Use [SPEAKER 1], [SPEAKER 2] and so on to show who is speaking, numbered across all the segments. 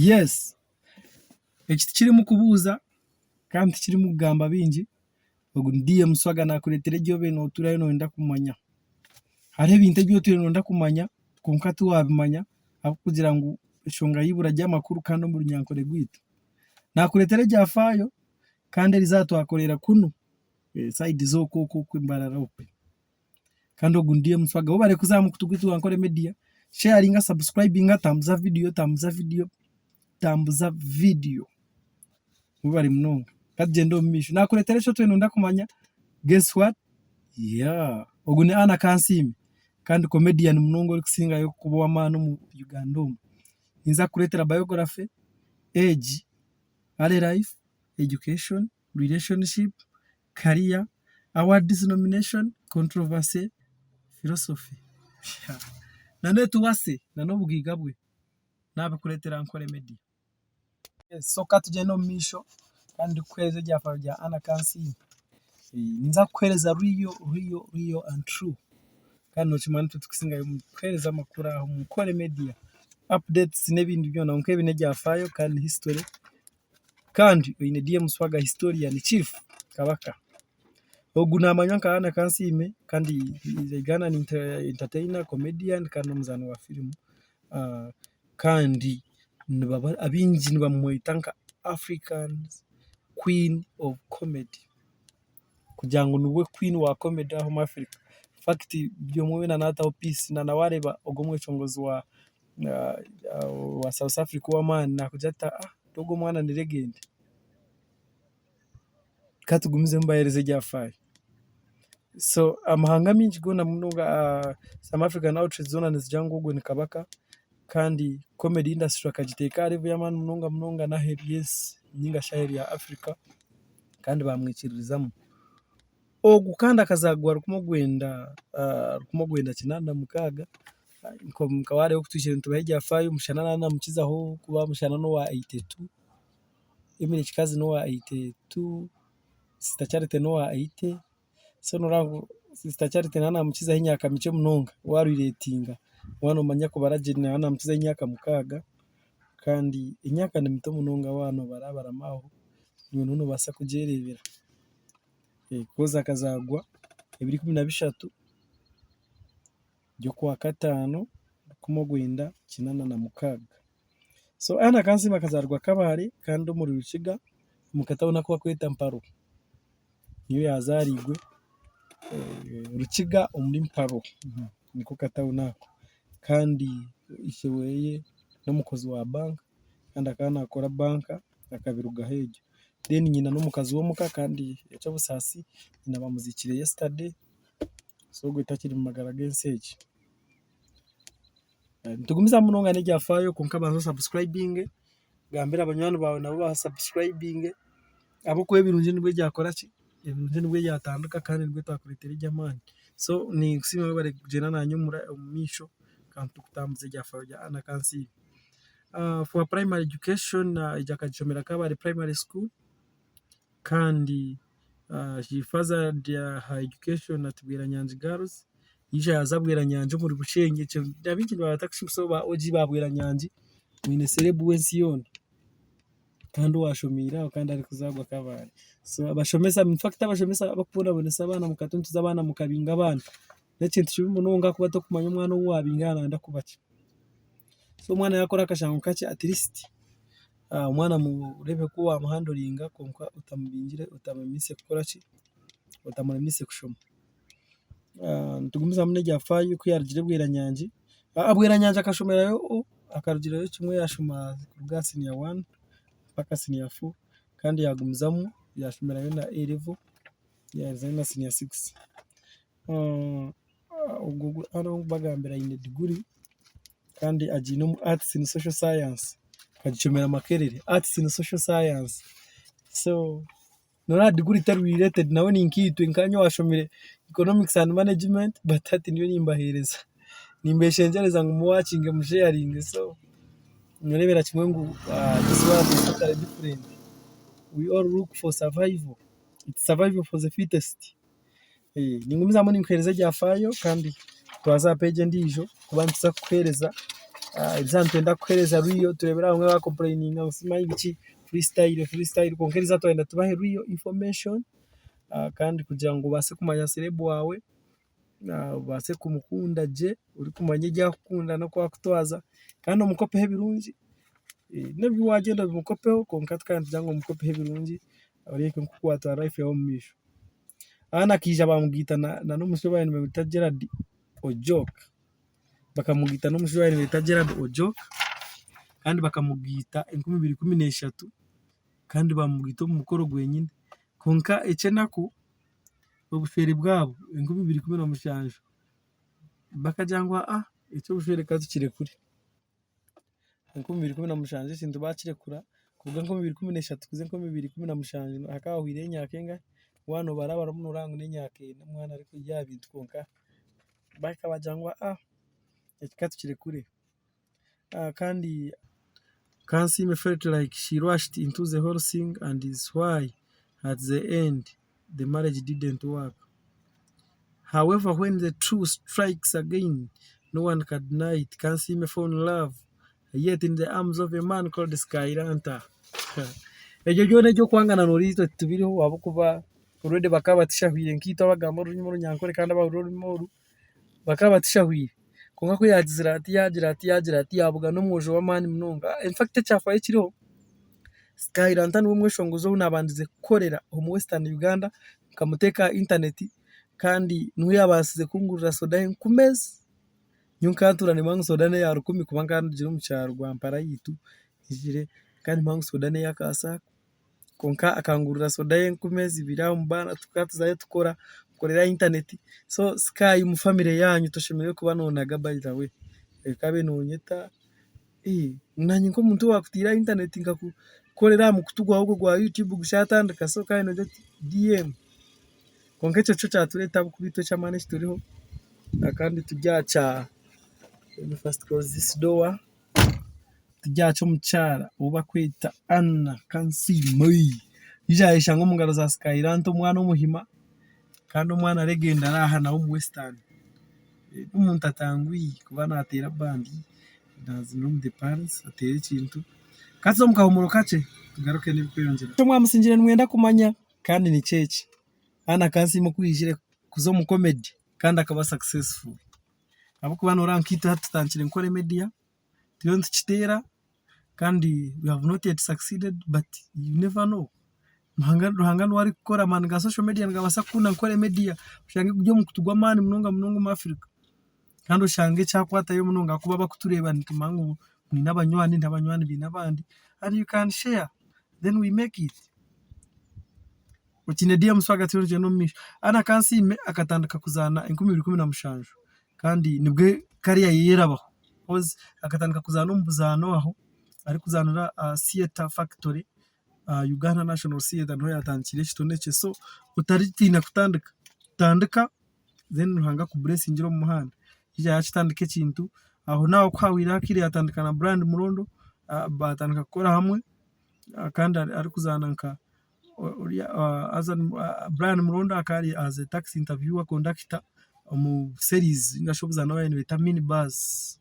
[SPEAKER 1] yes ekiti kiri mu kubuuza kandi kiri mu kugamba bingi ogu ndiye muswaga nakureetera egyobe nooturayo noyenda kumanya hariho ebintu ebi otwire noyenda kumanya konka tiwabimanya ahabw'okugira ngu eshonga y'ibura ry'amakuru kandi omu runyankore rwitu nakureetera eryafaayo kandi erizatwakorera kunu side z'okwo Mbarara okwe kandi ogu ndiye muswaga bo barekuza mu kutu gwitu gwa Nkore Media sharinga subscribinga tambuza video mubari munonga kagenda omu misho nakureetera ekyo twine nda kumanya guess what ogu ni Anne Kansiime kandi comedian munonga orikusingayo kuba w'amaani omu Uganda omu ninza kureetera biography, age, early life, education, relationship, career, awards nomination, controversy, philosophy na netuwase na n'obugiga bwe nabikureetera Nkore Media. So katugenda omu misho kandi kuhereza eryafaayo rya Anne Kansiime ninza kuhereza real and true kandi nokimanya nitwe tukusingayo kuhereza amakuru aho mu Nkore Media updates n'ebindi byona nk'ebi n'eryafaayo kandi history kandi oine ndiye muswaga historian chief kabaka ogu namanywa nka Anne Kansiime kandi Ugandan entertainer comedian kandi omuzaani wa firimu kandi abingi nibamweta nka African's Queen of Comedy kugira ngu niwe Queen wa comedy aho mu Africa. Fact byomwe na nataho peace na nawareba ogomwechongozi wa South Africa w'amaani nakujata togo mwana ni legend katugumize mbahereze eryafaayo. So amahanga mingi gona munonga South African outreach zona nizijanga ogwo ni kabaka kandi comedy industry akagiteeka ari by'amaani munonga na yes nyinga shaheri ya Africa kandi bamwikiririzamu ogu kandi akazagwa rukumogwenda kinanda mukaga nkaware okutwishyira ntubahe eryafaayo mushana na mukizaho kuba mushana no wa 82 Emile Chikazi no wa 82 Sister Charity no wa 80 so norango Sister Charity na mukizaho imyaka mike munonga waruretinga wano manya ko baragena na mukizaho imyaka mukaga kandi imyaka ni mito munonga wano barabaramaho niwe basa kujerebera koza kazagwa 2013 kwa 5 kumogwenda kinana na mukaga. So Anne Kansiime akazarwa Kabale kandi muri Rukiga mukatabona ko bakweta Mparo niyo yazarigwe Rukiga omuri Mparo niko katabonako kandi isheweye n'umukozi wa bank kandi akana akora banka akabiruga hejo then nyina n'umukazi w'omuka kandi yacha busasi nyina bamuzikire yesterday so gwita kiri mu magara genseje tugumiza munonga n'eryafaayo konka bazo subscribing gambira abanywani bawe nabo ba subscribing abo ko ebirunje nibwe ryakora ki ebirunje nibwe yatanduka kandi nibwe twakuretera ery'amaani so ni kusima bare kugena nanyumura omumisho kandi tukutambuza eryafaayo rya Anne Kansiime. For primary education ijakachomera Kabale Primary School kandi she fathered her education at Bweranyangi girls ija yaza Bweranyangi muri Bushenyi ndabingi batakushimsoba oji ba Bweranyangi mwine serebu wensi yone kandi washomira kandi ari kuzagwa Kabale so abashomesa in fact abashomesa bakubona bonesa abana mukatuntuza abana mukabinga abana n'ekintu kibimunonga kuba to kumanya umwana wabingana ndakubaki so umwana yakora akashango kake at least umwana murebe ko wamuhandoringa konka utamubingire utamumise gukora ki utamumise kushoma tugumiza mune ryafaayo ko yarugire Bweranyangi Bweranyangi akashomerayo akarugirayo kimwe yashoma ku senior 1 paka senior 4 kandi yagumizamo yashomerayo na A level yazana senior 6 ubwo ari bagambira ine degree kandi agino mu arts and social science kagicomera Makerere arts and social science so nora degree tari related nawe ni nkitwe nkanyo washomire economics and management but ati niyo nimbahereza nimbeshengereza ngo muwatching mu sharing so nyorebera kimwe ngo this world is totally different we all look for survival it's survival for the fittest ningumizamo ninkwereza ryafaayo kandi twaza page ndijo kuba ntisa kuhereza exam twenda kuhereza Ruyo turebera bamwe ba complaining usima ibiki freestyle konkereza twenda tubahe Ruyo information kandi kugira ngo base kumanya celeb wawe base kumukunda je uri kumanya ijya kukunda no kwa kutwaza kandi umukope hebirungi nebyo wagenda bimukopeho konkati kandi jango umukope hebirungi ariko kukwata life yawo misho ana kija bamugita na n'umusore w'abantu bita Gerard Ojok bakamugita n'umusore w'abantu bita Gerard Ojok kandi bakamugita 2013 kandi bamugita mu mukoro gwenyine konka ecenako obushwere bwabo 2017 bakajangwa icyo bushwere katukire kuri 2017 sindu bakirekura kubwa 2013 kuze 2017 akahwire nyakenga wano barabara munurango n'enyake n'umwana ariko ya bintu konka bakabajangwa katukire kure kandi Kansiime felt like she rushed into the whole thing and is why at the end the marriage didn't work. However, when the truth strikes again, no one can deny it. Kansiime found love, yet in the arms of a man called Skyranta. Ejo jone jo kwangana norito tubiriho wabukuba urede bakabatishahwire nkito bagamba runyimo runyankore kandi abarurimo bakabatishahwire konka ko yagira ati yabuga no mwojo wa mani mnonga in fact cyafaye kiriho Skyranta niwe mweshongozo unabandize gukorera mu Western Uganda kamuteka internet kandi niwe yabasize kungurira soda kumezi nyunkanturane mangu soda ne ya 10 kubanga ndire mu cyaro rwa Mpara yitu igire kandi mangu soda ne yakasa konka akangurira soda kumezi biraho mbana tukatuzaye tukora korera internet so Sky mu family yanyu toshemeye kuba nonaga by the way kabe nonyeta nanyi ko muntu wakutira internet ngakukorera mu kutugwa ahubwo gwa YouTube gushatandika so kandi no DM konke cyo cyatureta kubito cyamane kituriho akandi tujyaca we first close this door tujyaca umucyara uba kwita Anne Kansiime yijahisha ngo mungaro za Skyranta umwana w'umuhima kandi umwana legenda araha nawo mu Western umuntu atangwi kuba natera bandi ndazi no mu depends atera ikintu kazo mukahumuro kace tugaruke n'ibikwerongera cyo mwamusingire mwenda kumanya kandi ni cece Anne Kansiime kwijire kuzo mu comedy kandi akaba successful abo kubana urankita hatutankire Nkore media tiyo kitera kandi we have not yet succeeded but you never know ruhangano wari gukora man ga social media ngabasa kuna Nkore media ushange kujyo mu kutugwa mani munonga mu Africa kandi ushange cyakwata yo munonga kuba bakutureba ntimangu ni n'abanywani binabandi and you can share then we make it ukinedia muswaga tyorje no misho Anne Kansiime akatandika kuzana 2017 kandi nibwe kariya yerabaho cause akatandika kuzana umbuzano aho ari kuzanura theater factory Uganda National Theater no yatankire kitoneke so utaritina kutandika then ruhanga ku blessingiro mu muhanda ija yakitandike kintu aho nawo kwawira kiri yatandika na brand murondo batandika gukora hamwe kandi ari kuzananka brand murondo akari as a taxi interviewer conductor mu series ngashoboza nawe bita mini bus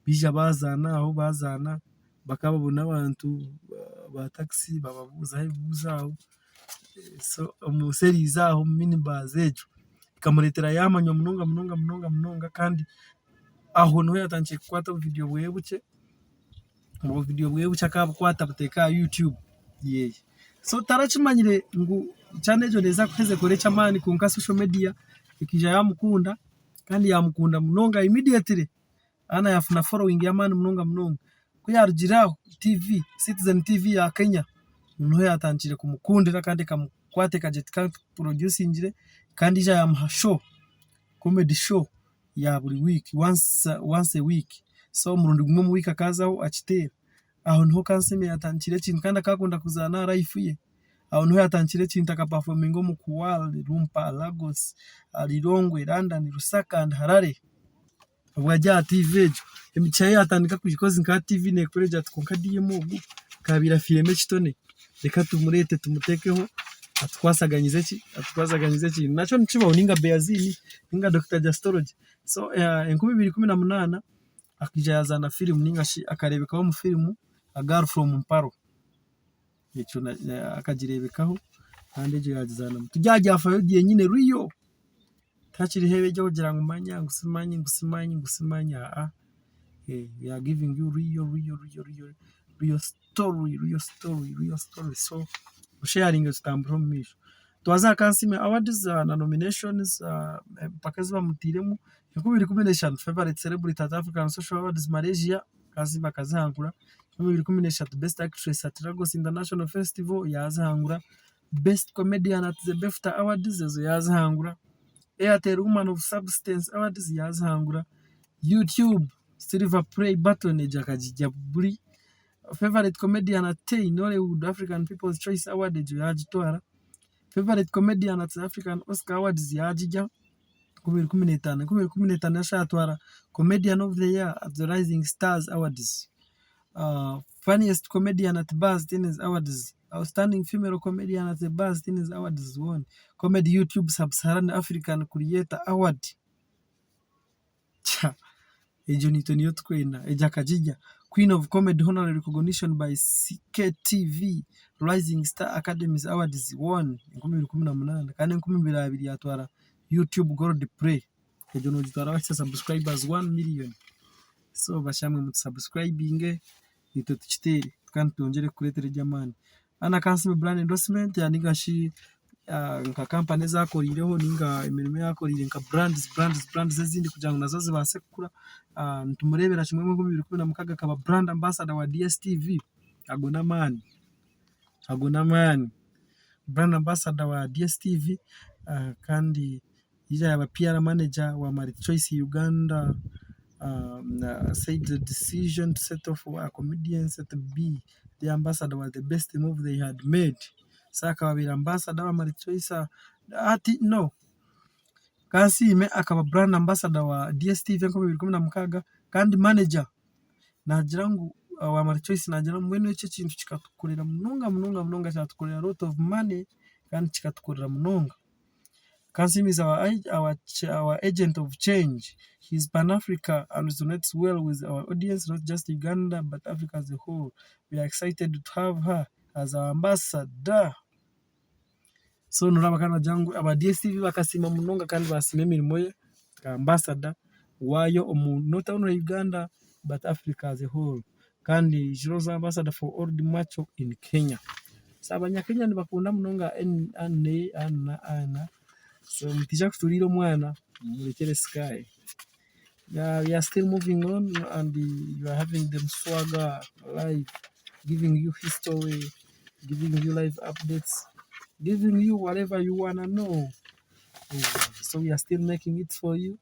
[SPEAKER 1] bija bazana aho bazana bakababona abantu ba taxi bababuza hebuzaho so mu series aho mini bus ejo kamuretera yamanyo munonga kandi aho no yatangiye kwata video bwebuke mu video bwebuke akabukwata buteka YouTube so tarachimanyire ngo cyane ejo neza kweze kore chamani ku social media ikija yamukunda kandi yamukunda munonga immediately ana yafuna following ya mani munonga kuyarugiraho TV Citizen TV ya Kenya umuntu yatangire kumukundira kandi kamukwate kajet ka producingire kandi ija yamuha show comedy show ya buri week once a week so murundi gumwe mu week akazaho akitera aho nho Kansiime yatangire kintu kandi akakunda kuzana life ye aho nho yatangire kintu akaperforming mu Kuala Lumpur Lagos Lilongwe London Lusaka and Harare bwajya TV emichaye yatandika kujikozi nka TV ne kureja tukonka diyemo kabira filme kitone reka tumurete tumutekeho atwasaganyize ki nacho nchiba uninga Beazini ninga Dr. Jastoroje so 2018 akija yazana film ninga akarebekaho mu film A Girl from Mparo icyo akagirebekaho kandi ejo yagizana tujyafayo giye nyine Rio takiri hebe cyo kugira ngo manya ngusimanya we are giving you real story so sharing stambro misho twaza Kansiime awards na nominations mpaka ziba mutiremu 2015 favorite celebrity at African Social Awards Malaysia Kansiime akazahangura 2013 best actress at Lagos International Festival yazahangura best comedian at the BAFTA Awards ezo yazahangura Airtel Woman of Substance Awards yazahangura YouTube Silver Play Button ejakajija buri favorite comedian at Nollywood African People's Choice Award ejo yagitwara favorite comedian at African Oscar Awards yagija 2015 yashatwara comedian of the year at the Rising Stars Awards funniest comedian at Buzz Tennis Awards outstanding female comedian at the Buzz Tennis Awards won comedy YouTube Sub-Saharan African Creator Award ejo niyo twena ejakajija Queen of Comedy Honorary Recognition by CKTV Rising Star Academies Awards won 2018 kandi 2022 yatwara YouTube Gold Play ejo no gitwara bashya subscribers 1 million so bashamwe mu subscribing nito tukitere kandi tongere kuretere jamani Anne Kansiime brand endorsement yanigashi nka company zakorireho ninga imirimo yakorire nka brands zindi kugira ngo nazo zibase kukura ntumurebera kimwe mu 2016 kaba brand ambassador wa DSTV agona man brand ambassador wa DSTV kandi yija yaba PR manager wa Multi Choice Uganda said the decision to set off a comedian to be the ambassador was the best move they had made. Saka wabira ambassador wa Multi Choice no Kansiime akaba brand ambassador wa DSTV 2016 kandi manager nagira ngo wa Multi Choice nagira mwene icyo kintu kikatukorera munonga cyatukorera lot of money kandi kikatukorera munonga. Kansiime is our agent of change. He's Pan-Africa and resonates well with our audience, not just Uganda, but Africa as a whole. We are excited to have her as our ambassador. So nuraba kana jangu aba DSTV bakasima munonga kandi basime mirimo ye ka ambassador wayo not only Uganda but Africa as a whole. Kandi Jiro's ambassador for Old Macho in Kenya. Sabanya Kenya nibakunda munonga ana so mtija kuturiro mwana murekere sky. Yeah, we are still moving on and you are having them swagger live, giving you history, giving you live updates, giving you whatever you wanna know. So we are still making it for you.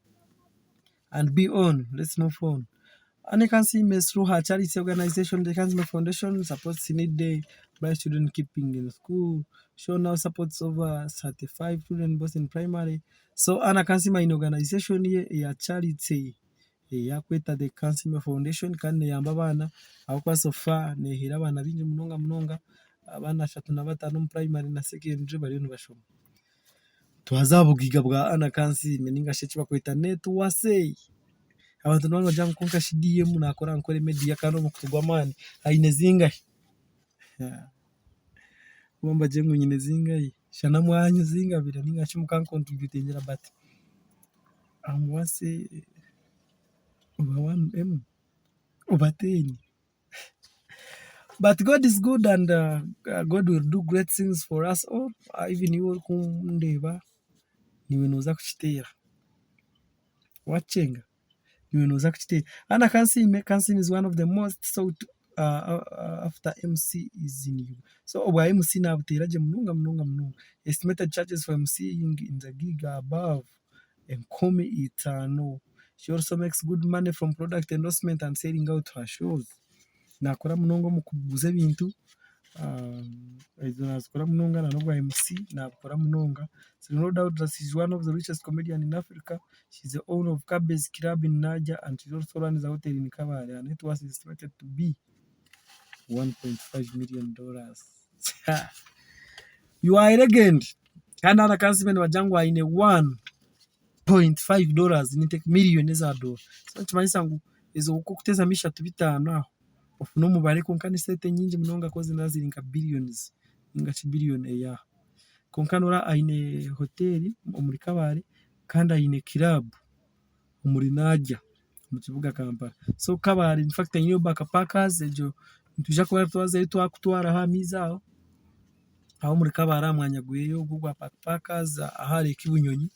[SPEAKER 1] And be on. Let's move on. Anne Kansiime through her charity organization, the Kansiime Foundation, supports need day by student keeping in school. Show now supports over 35 children both in primary. So Anne Kansiime in organization ye ya charity ya kweta the Kansiime Foundation kandi yamba abana akwa sofa nehira abana binje munonga abana 3 na 5 mu primary na secondary bari no bashoma twazabugiga bwa Anne Kansiime ningashe bakweta net wasei abantu nabo bajya konka shidiyemu nakora Nkore media kandi mu kutugwa mani ayine zingahe bomba je nyine zingahe shana mwanyu zingabira ningache mukan contribute ngira but amwase over 1M over 10 but God is good and God will do great things for us all even you kundeba niwe noza kuchitera wachenga Anne Kansiime is one of the most sought after MC is in you. So over MC na buteraje munonga. Estimated charges for MCing in the gig above Nkore eternal. She also makes good money from product endorsement and selling out her shows. Nakora munongo mu kubuza bintu nazikora munonga na nobwa MC nakora munonga. So no doubt that she's one of the richest comedian in Africa. She's the owner of Kabale's Club in Naija and she also runs a hotel in Kabale. Her net worth is estimated to be $1.5 million. You are a legend. Kandi Anne Kansiime wajangwa ine $1.5 ni take million za dola. So tumanyisa ngo ezo kukuteza misha tubitano aho ofuna umubare konka ni sente nyingi munonga kozi nazirinka billions inga billion ya konka nora aine hoteli muri Kabale kandi aine club muri Najja mu kibuga Kampala. So Kabale in fact aine backpackers ejo tuja kuba twaze twakutwara ha mizao aho muri Kabale amwanyaguyeyo gugwa backpackers ahari kibunyonyi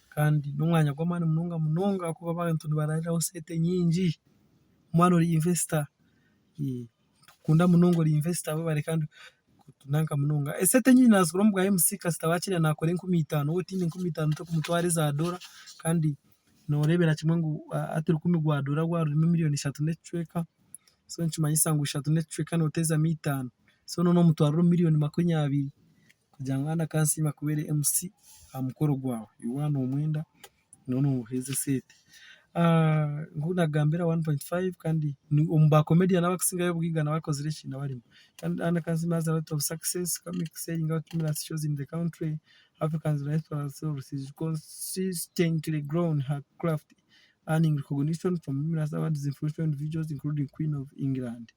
[SPEAKER 1] kandi n'umwanya gw'amani munonga kuba abantu barariraho sente nyingi mwana uri investor kunda munongo uri investor abo bare kandi tunanka munonga sente nyingi nazugura mu bwa MC kastabakira nakore 15 wowe tini 15 to kumutware za dola kandi norebera kimwe ngo atiri 10 gwa dola gwa miliyoni 3 netweka so nchimanyisa ngo 3 netweka noteza 5 so no mutwaro miliyoni 20 kujanga Anne Kansiime kubere MC amukoro gwawe iwana umwenda none uheze sete nguna gambira 1.5 kandi umba comedian abakusinga yo bwigana bakoze reshina barimo kandi Anne Kansiime has a lot of success coming selling out numerous shows in the country. Africans restaurants services consistently grown her craft, earning recognition from numerous awards influential individuals including Queen of England.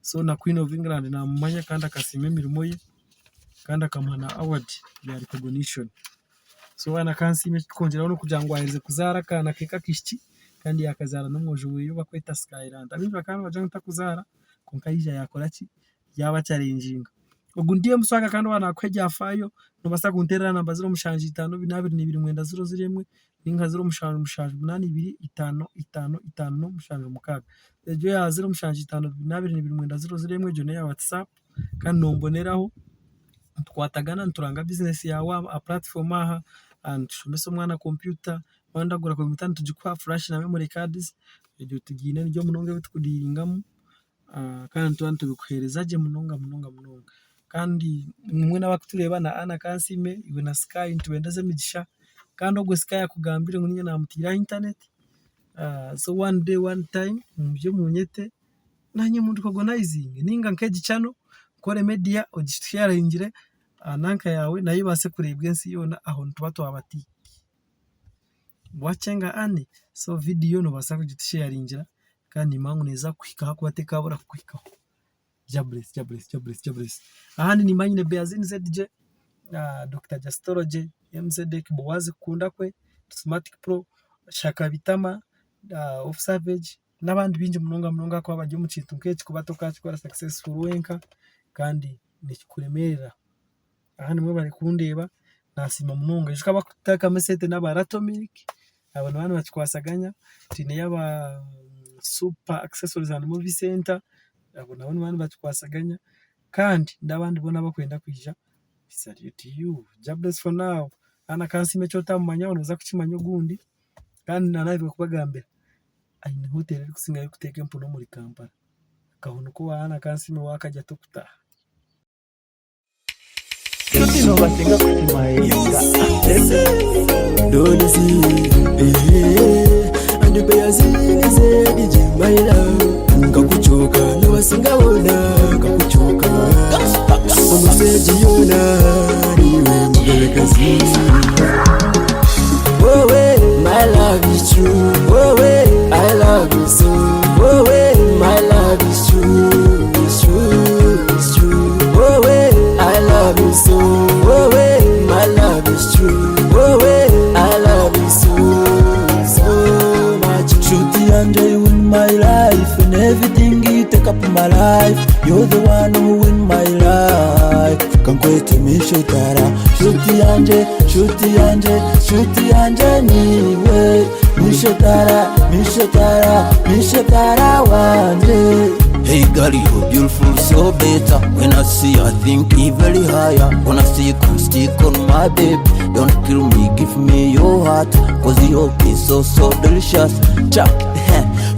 [SPEAKER 1] So na Queen of England na manya kandi akasime mirimo ye kandi akamana award ya recognition. So Anne Kansiime kongeraho no kujangwa aheze kuzara kana keka kishiki kandi yakazara n'umwojo weyo bakweta Skyland abimba kandi bajanga takuzara konkayija yakora ki yaba challenging ogundiye muswaga kandi wana kwejya fayo no basa kunterera namba 0 ninka 0 ejo ya 0 jone ya WhatsApp kandi nomboneraho twatagana nturanga business yawe a platform aha and shumese umwana computer wandagura computer tujikwa flash na memory cards ejo tugine njo munonga bitukudiringamo kandi tubantu bikuhereza je munonga kandi mwe nabakutureba na Anne Kansiime iwe na Sky ntubendeze migisha kandi ogwe Sky yakugambire ngo ninye namutira internet so one day one time muje munyete nanye muntu organizing ninga nkeji channel kore media ogisharingire nanka yawe nayo base kurebwe nsi yona aho ntubato abati wachenga Anne so video no basa kugisharingira kandi mangu neza kwika kubateka bora kwikaho Jables. Ahandi ni manyine Beazin ZJ, Dr. Jastoroje, MZD Kibowazi kunda kwe, Smartic Pro, Shaka Bitama, Of Savage, n'abandi binji munonga kwa bajyo mu kintu nk'eki kubatoka kikora successful wenka kandi nikikuremerera. Ahandi mwe bari kundeba nasima munonga jika bakutaka mesete n'abaratomilk, abantu bakikwasaganya, tine yaba super accessories and movie center. Abona abantu bakikwasaganya kandi ndabandi bona bakwenda kwija salute you jobless for now Anne Kansiime cyota mumanya unoza kukimanyo gundi kandi nanabiwe kubagambira aine hotel iri kusinga yo kuteka mpuno muri Kampala kahono ko Anne Kansiime wakajya tukuta Kino basinga kukimayenga don't see and Beazin ZJ my love kakuchoka nabasinga bona kakuchoka umuseji yona niwe mugerekazi my love is true I love you so my love is true it's true I love you so my love is true I love you so much truth and you in my life and everything you take up my life you're the one who in my life kankwete mishotara shuti yanje niwe mishotara wanje. Hey girl, you're beautiful, so better. When I see you, I think very higher. When I see you, can stick on my baby. Don't kill me, give me your heart. Cause your kiss so delicious. Chap,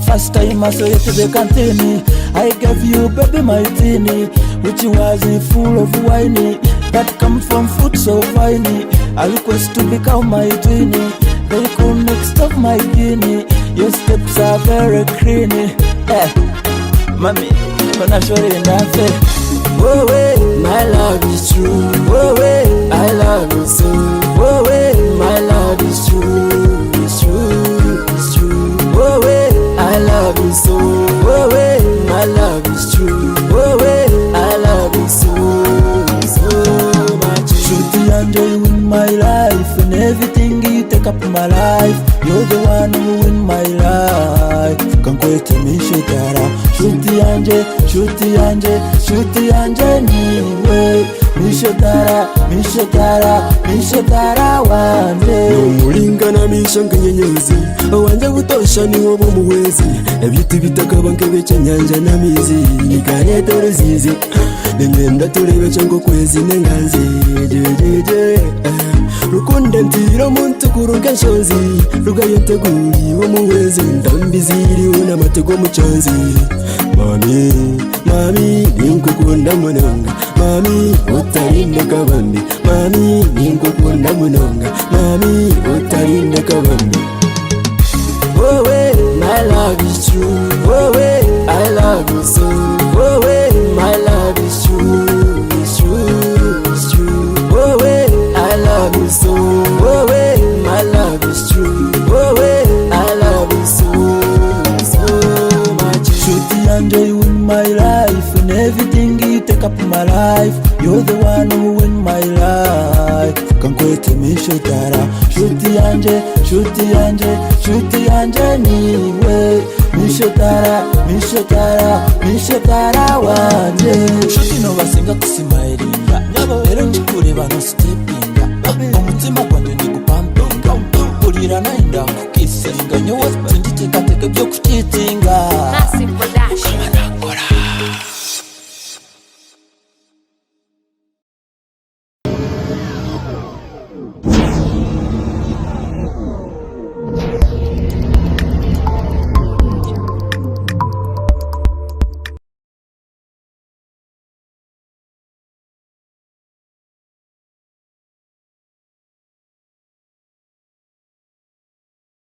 [SPEAKER 1] first time I saw you to the canteen, I gave you baby my teeny, which was full of wine that come from food so fine. I request to become my tweenie. They could next of my guinea. Your steps are very creamy. Mami, when I show you nothing. My love is true. I love you so. My love is true. It's true. I love you so.
[SPEAKER 2] my life, and everything you take up my life. You're the one who win my life. Kankwete mishotara, shuti yanje, shuti yanje, shuti yanje niwe. Mishotara, mishotara, mishotara wanje.
[SPEAKER 3] Nomulingana mishanga nyenyezi, wanje butosha ni wobo muwezi. Ebiti bitakabanke becha nyanja na mizi, nikareta uruzizi. Nengenda turebe chango kwezi nenganzi, jejeje. Rukunde ntiro muntu kuruga nshozi, rugayente guri wo muwezi. Ndambiziri una matego muchanzi. Mami, mami, ninkukunda munonga. Mami, utarinde kabambi. Mami, ninkukunda munonga. Mami, utarinde kabambi.
[SPEAKER 2] Oh wait, my love is true. Oh wait, I love you so. Oh wait, my love is true. It's true, it's true. Oh wait, I love you so. Oh wait, my love is true. Oh wait, I love you so, so much. Shuti yanje, you in my life, and everything you take up my life. You're the one who win my life. Kankwete mishotara, shuti yanje, shuti yanje, shuti yanje niwe. Mishotara, mishotara, mishotara wanje. Shuti no basenga kusimairinga, ero nchikureba no steppinga. Umutima kwanje nigupampinga, urira nainda kukisinga. Nyowe singitekateka byo kuchitinga.